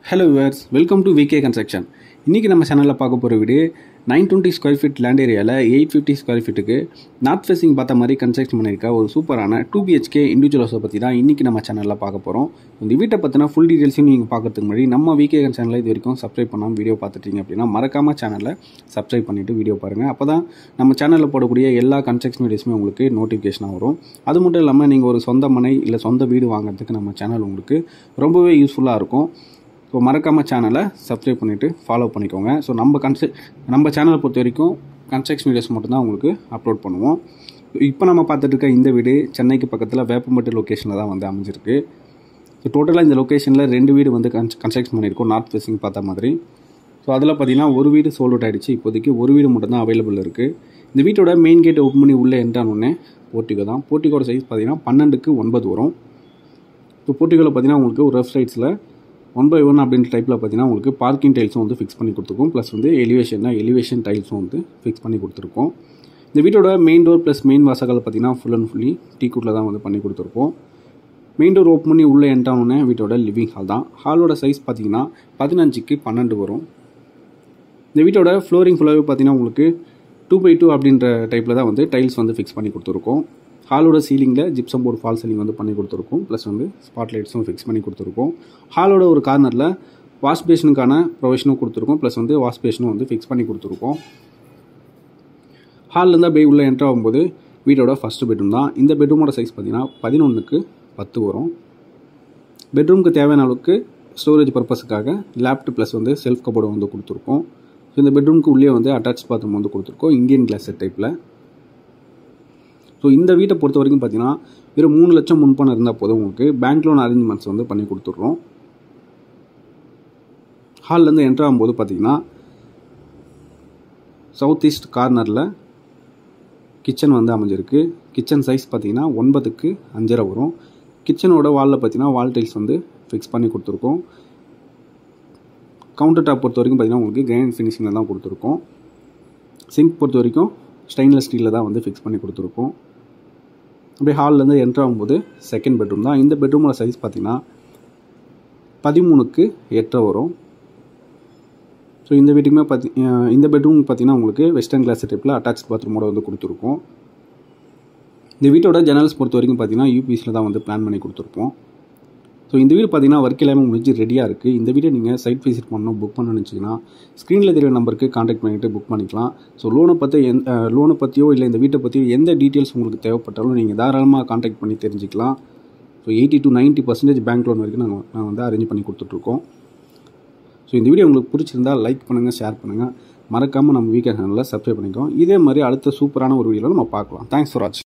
Hello viewers, welcome to VK Construction. இன்னைக்கு நம்ம சேனல்ல பார்க்க போற வீடு 920 ஸ்கொயர் ஃபீட் லேண்ட் ஏரியால 850 ஸ்கொயர் ஃபீட்டுக்கு நார்த் ஃபேசிங் பார்த்த மாதிரி கன்ஸ்ட்ரக்ஷன் பண்ணிருக்க ஒரு சூப்பரான 2 BHK இண்டிவிஜுவல் ஹவுஸ் பத்தி தான் இன்னைக்கு நம்ம சேனல்ல பார்க்க போறோம். இந்த வீட்டை பத்தின ஃபுல் டீடைல்ஸையும் நீங்க பார்க்கிறதுக்கு முன்னாடி நம்ம VK சேனலை இது வரைக்கும் சப்ஸ்கிரைப் பண்ணாம வீடியோ பார்த்துட்டீங்க அப்படினா மறக்காம சேனலை சப்ஸ்கிரைப் பண்ணிட்டு வீடியோ பாருங்க. அப்பதான் நம்ம சேனல்ல போடக்கூடிய எல்லா கன்ஸ்ட்ரக்ஷன் வீடியோஸுமே உங்களுக்கு நோட்டிஃபிகேஷன் வரும். அது மட்டும் இல்லாம நீங்க ஒரு சொந்த மனை இல்ல சொந்த வீடு வாங்குறதுக்கு நம்ம சேனல் உங்களுக்கு ரொம்பவே யூஸ்ஃபுல்லா இருக்கும். ஸோ மறக்காமல் சேனலை சப்ஸ்கிரைப் பண்ணிவிட்டு ஃபாலோ பண்ணிக்கோங்க. ஸோ நம்ம சேனலை பொறுத்த வரைக்கும் கன்ஸ்ட்ரக்ஷன் வீடியோஸ் மட்டும்தான் உங்களுக்கு அப்லோட் பண்ணுவோம். இப்போ நம்ம பார்த்துட்டு இருக்க இந்த வீடு சென்னைக்கு பக்கத்தில் வேப்பம்பட்டு லொக்கேஷனில் தான் வந்து அமைஞ்சிருக்கு. ஸோ டோட்டலாக இந்த லொக்கேஷனில் 2 வீடு வந்து கன்ஸ்ட்ரக்ஷன் பண்ணியிருக்கோம் நார்த் ஃபேசிங் பார்த்த மாதிரி. ஸோ அதில் பார்த்தீங்கன்னா ஒரு வீடு சோல்ட் அவுட் ஆகிடுச்சு. இப்போதைக்கு ஒரு வீடு மட்டும்தான் அவைலபிள் இருக்குது. இந்த வீட்டோட மெயின் கேட் ஓப்பன் பண்ணி உள்ளே என்ட்ரானோடனே போர்ட்டிகோ தான். போர்ட்டிகோட சைஸ் பார்த்தீங்கன்னா 12க்கு 9 வரும். ஸோ போர்ட்டிகோவில் பார்த்தீங்கன்னா உங்களுக்கு ஒரு லெஃப்ட் சைட்ஸில் 1/1 அப்படின்ற டைப்பில் பார்த்தீங்கன்னா உங்களுக்கு பார்க்கிங் டைல்ஸும் வந்து ஃபிக்ஸ் பண்ணி கொடுத்துருக்கோம். ப்ளஸ் வந்து எலிவேஷன் டைல்ஸும் வந்து ஃபிக்ஸ் பண்ணி கொடுத்துருக்கோம். இந்த வீட்டோட மெயின் டோர் ப்ளஸ் மெயின் வாசகால் பார்த்தீங்கன்னா ஃபுல் அண்ட் ஃபுல்லி டீக்குட்டில் தான் வந்து பண்ணி கொடுத்துருக்கோம். மெயின் டோர் ஓப்பன் பண்ணி உள்ளே என்ட்ரானோடனே வீட்டோட லிவிங் ஹால் தான். ஹாலோட சைஸ் பார்த்தீங்கன்னா 15க்கு 12 வரும். இந்த வீட்டோட ஃப்ளோரிங் ஃபுல்லாகவே பார்த்தீங்கன்னா உங்களுக்கு 2/2 அப்படின்ற டைப்பில் தான் வந்து டைல்ஸ் வந்து ஃபிக்ஸ் பண்ணி கொடுத்துருக்கோம். ஹாலோட சீலிங்கில் ஜிப்சம் போர்டு ஃபால் சீலிங் வந்து பண்ணி கொடுத்துருக்கோம். ப்ளஸ் வந்து ஸ்பாட் லைட்ஸும் ஃபிக்ஸ் பண்ணி கொடுத்துருக்கோம். ஹாலோட ஒரு கார்னரில் வாஷ் பேஷனுக்கான ப்ரொவிஷனும் கொடுத்துருக்கோம். ப்ளஸ் வந்து வாஷ் பேஷனும் வந்து ஃபிக்ஸ் பண்ணி கொடுத்துருக்கோம். ஹால்லேருந்து அப்படியே உள்ளே என்ட்ரு ஆகும்போது வீட்டோட ஃபஸ்ட்டு பெட்ரூம் தான். இந்த பெட்ரூமோட சைஸ் பார்த்தீங்கன்னா 11க்கு 10 வரும். பெட்ரூமுக்கு தேவையான அளவுக்கு ஸ்டோரேஜ் பர்பஸுக்காக லேப்ட் ப்ளஸ் வந்து செல்ஃப் கபோர்டு வந்து கொடுத்துருக்கோம். ஸோ இந்த பெட்ரூமுக்கு உள்ளே வந்து அட்டாச் பாத்ரூம் வந்து கொடுத்துருக்கோம் இந்தியன் கிளாஸ் டைப்பில். ஸோ இந்த வீட்டை பொறுத்த வரைக்கும் பார்த்தீங்கன்னா வெறும் 3 லட்சம் முன்பணம் இருந்தால் போதும் உங்களுக்கு பேங்க் லோன் அரேஞ்ச்மெண்ட்ஸ் வந்து பண்ணி கொடுத்துட்றோம். ஹால்லேருந்து என்ட்ரு ஆகும்போது பார்த்தீங்கன்னா சவுத் ஈஸ்ட் கார்னரில் கிச்சன் வந்து அமைஞ்சிருக்கு. கிச்சன் சைஸ் பார்த்தீங்கன்னா 9க்கு 5.5 வரும். கிச்சனோட வாலில் பார்த்தீங்கன்னா வால் டைல்ஸ் வந்து ஃபிக்ஸ் பண்ணி கொடுத்துருக்கோம். கவுண்டர் டாப் பொறுத்த வரைக்கும் பார்த்தீங்கன்னா உங்களுக்கு கிரானைட் ஃபினிஷிங்கில் தான் கொடுத்துருக்கோம். சிங்க் பொறுத்த வரைக்கும் ஸ்டெயின்லெஸ் ஸ்டீலில் தான் வந்து ஃபிக்ஸ் பண்ணி கொடுத்துருக்கோம். அப்படியே ஹால்லேருந்து என்ட்ரு ஆகும்போது செகண்ட் பெட்ரூம் தான். இந்த பெட்ரூமோட சைஸ் பார்த்தீங்கன்னா 13க்கு 8 வரும். ஸோ இந்த வீட்டுக்குமே இந்த பெட்ரூம் பார்த்தீங்கன்னா உங்களுக்கு வெஸ்டர்ன் கிளாஸ் டைப்பில் அட்டாச் பாத்ரூமோட வந்து கொடுத்துருக்கோம். இந்த வீட்டோட ஜன்னல்ஸ் பொறுத்த வரைக்கும் பார்த்தீங்கன்னா யூபிஎஸில் தான் வந்து பிளான் பண்ணி கொடுத்துருப்போம். ஸோ இந்த வீடு பார்த்தீங்கன்னா ஒர்க் எல்லாமே முடிஞ்சு ரெடியாக இருக்குது. இந்த வீட்டை நீங்கள் சைட் விசிட் பண்ணணும் புக் பண்ணணும்னு வச்சிங்கன்னா ஸ்க்ரீனில் தெரிய நம்பருக்கு கான்டாக்ட் பண்ணிவிட்டு புக் பண்ணிக்கலாம். ஸோ லோனை பற்றியோ இல்லை இந்த வீட்டை பற்றியோ எந்த டீட்டெயில்ஸ் உங்களுக்கு தேவைப்பட்டாலும் நீங்கள் தாராளமாக கான்டாக்ட் பண்ணி தெரிஞ்சிக்கலாம். ஸோ 80 to 90% பேங்க் லோன் வரைக்கும் நான் வந்து அரேஞ்ச் பண்ணி கொடுத்துட்ருக்கோம். ஸோ இந்த வீடியோ உங்களுக்கு பிடிச்சிருந்தால் லைக் பண்ணுங்கள், ஷேர் பண்ணுங்கள். மறக்காமல் நம்ம VK சேனலில் சப்ஸ்கிரைப் பண்ணிக்கோம். இதே மாதிரி அடுத்த சூப்பரான ஒரு வீடியோவில் நம்ம பார்க்கலாம். தேங்க்ஸ் ஃபார் வாட்சிங்.